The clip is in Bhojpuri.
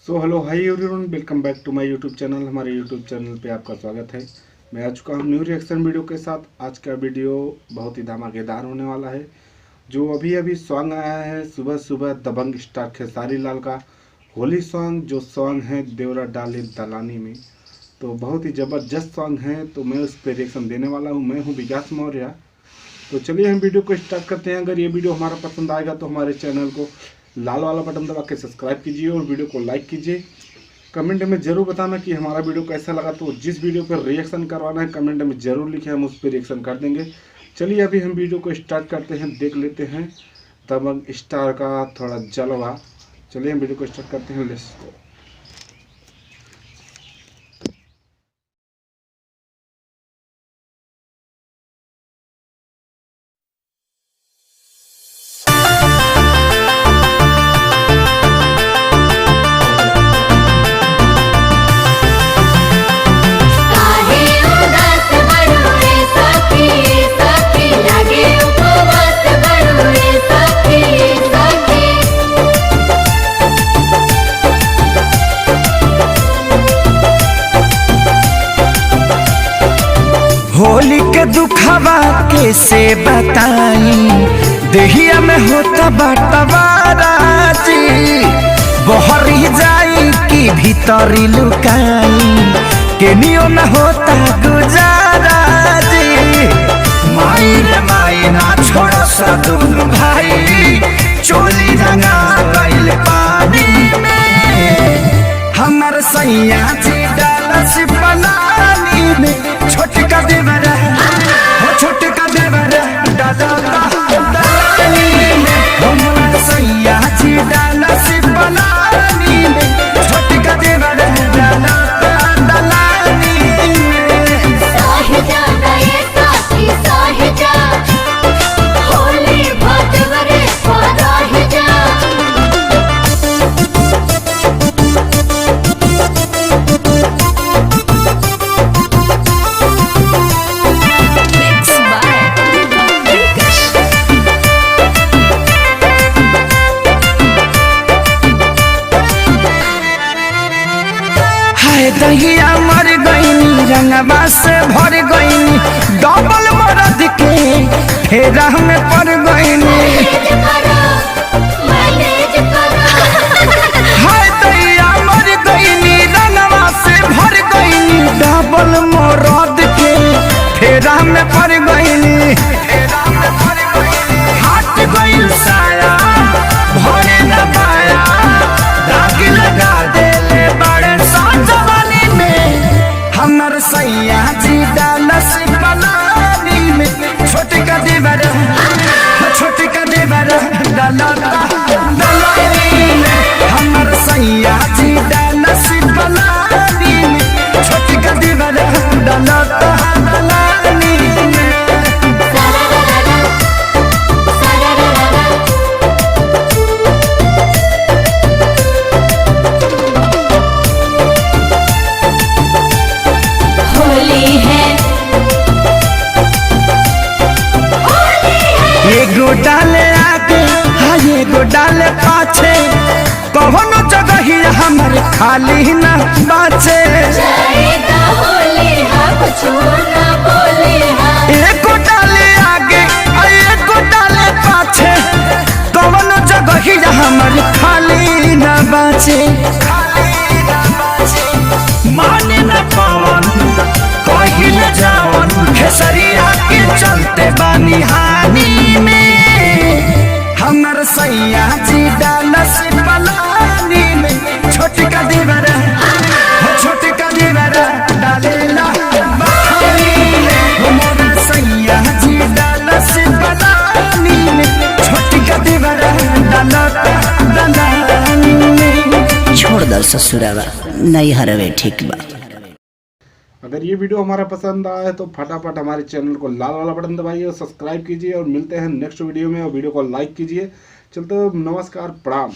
So hello hi everyone, welcome back to my YouTube channel. हमारे यूट्यूब चैनल पे आपका स्वागत है। मैं आ चुका हूँ न्यू रिएक्शन वीडियो के साथ। आज का वीडियो बहुत ही धमाकेदार होने वाला है। जो अभी अभी सॉन्ग आया है सुबह सुबह दबंग स्टार खेसारी लाल का होली सॉन्ग, जो सॉन्ग है देवरा डाले दलानी में, तो बहुत ही ज़बरदस्त सॉन्ग है। तो मैं उस पर रिएक्शन देने वाला हूँ। मैं हूँ विकास मौर्य। तो चलिए हम वीडियो को स्टार्ट करते हैं। अगर ये वीडियो हमारा पसंद आएगा तो हमारे चैनल को लाल वाला बटन दबा के सब्सक्राइब कीजिए और वीडियो को लाइक कीजिए। कमेंट में ज़रूर बताना कि हमारा वीडियो कैसा लगा। तो जिस वीडियो पर रिएक्शन करवाना है कमेंट में ज़रूर लिखें, हम उस पर रिएक्शन कर देंगे। चलिए अभी हम वीडियो को स्टार्ट करते हैं, देख लेते हैं दबंग स्टार का थोड़ा जलवा। चलिए हम वीडियो को स्टार्ट करते हैं। Let's go. होली के दुखवा कैसे बताई, देहिया में होता बटवाराजी, बहरी जाई कि भीतरी लुकाई, केनियो न होता गुजाराजी। माई रे माई ना छोड़ो सदुन भाई, चोली रंगा गइल पानी में, हमर सैया जी डालस बनानी में, छोटका देवरा हो छोटका देवरा दलानी में, हमर सैया जी डालस बनानी में, छोटका देवरा दलानी में। साहिजा गए साथी साहिजा, होली भटवरे साहिजा। दहिया मर गईनी, रंगवा से भर गईनी, डबल मरद के फेरा में पड़ गईनी। हाय दहिया मर गईनी, रंगवा से भर गईनी, डबल मरद के फेरा में पड़ गईनी। हाथ गईल साया भरे न पाया, दाग लगा देले बड़े साजवानी में, हमर सैया जी डालस बनानी में, छोटका देवरा छोटका देवरा दलानी में, हमर सैया जी डालस बनानी में, छोटका देवरा दलानी में। एगो डाले आगे हाँ एगो डाले पाछे, कौनो जगह ही हमर खाली न बाचे। एगो डाले आगे एगो डाले पाछे, कौनो जगह ही हमर खाली न बाचे। माने न पावन कहीं न जावन, खेसरिया के चलते बानी हानि में, हमर सैया जी डालस बनानी में, छोटका देवरा हो छोटका देवरा डालेला बानी में, हमर सैया जी डालस बनानी में, छोटका देवरा दलानी में। छोड़ दो ससुरावा, नहीं हरवे ठीक बा। अगर ये वीडियो हमारा पसंद आया है तो फटाफट हमारे चैनल को लाल वाला बटन दबाइए और सब्सक्राइब कीजिए, और मिलते हैं नेक्स्ट वीडियो में, और वीडियो को लाइक कीजिए। चलते नमस्कार, प्रणाम।